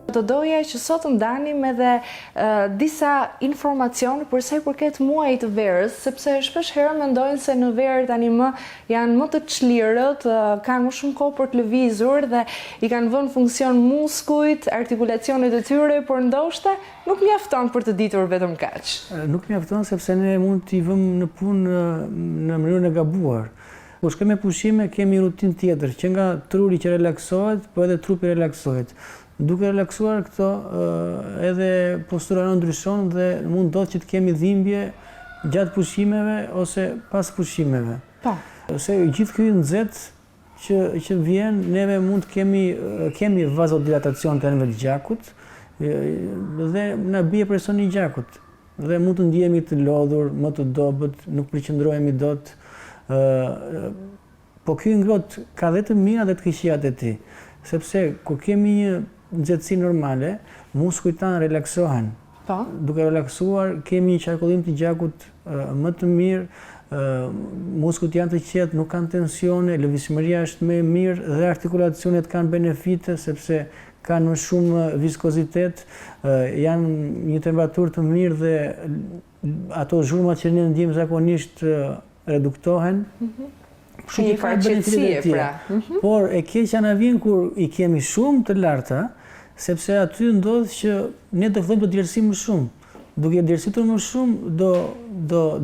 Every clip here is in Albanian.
Do doja që sot ndanim edhe disa informacione për sa i përket muajit të verës, sepse shpesh herë mendojnë se në verë tani janë më të çlirët, kanë më shumë kohë për të lëvizur dhe i kanë vënë funksion muskujt, artikulacionet e tyre, por ndoshta nuk mjafton për të ditur vetëm kaq. Nuk mjafton sepse ne mund t'i vëmë në punë në mënyrën e gabuar. Kur shkojmë me pushime kemi rutinë tjetër, që nga truri që relaksohet, po edhe trupi relaksohet. Duke relaksuar këto, edhe postura ndryshon dhe mund do që të kemi dhimbje gjatë pushimeve ose pas pushimeve. Se gjithë ky nxehtë që vjen, neve mund të kemi vazodilatacion të anëve të gjakut dhe na bie presioni i gjakut dhe mund të ndihemi të lodhur, më të dobët, nuk përqendrohemi dot. Po ky ngrohtë ka dhe të mira dhe të këqijat e tij, sepse kur kemi një nxehtësi normale, muskujt tanë relaksohen. Duke relaksuar, kemi një qarkullim të gjakut më të mirë, muskujt janë të qetë, nuk kanë tensione, lëvizshmëria është më e mirë dhe artikulacionet kanë benefite sepse kanë më shumë viskozitet, janë një temperaturë të mirë dhe ato zhurmat që ne ndjejmë zakonisht reduktohen. Një farqetësie pra. Por e keqja na vjen kur i kemi shumë të larta, sepse aty ndodh që ne do fillojmë të djersim më shumë. Duke djersitur më shumë,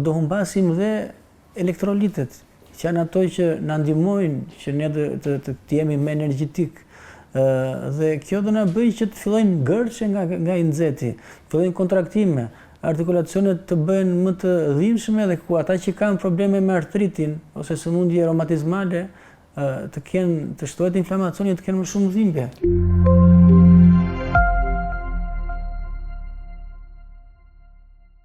do humbasim dhe elektrolitet, që janë ato që na ndihmojnë që ne të jemi më energjetik. Dhe kjo do na bëjë që të fillojnë gërçe nga i nxehti, fillojnë kontraktime, artikulacionet të bëhen më të dhimbshme dhe ku ata që kanë probleme me artritin ose sëmundje reumatizmale të shtohet inflamacioni, të kenë më shumë dhimbje.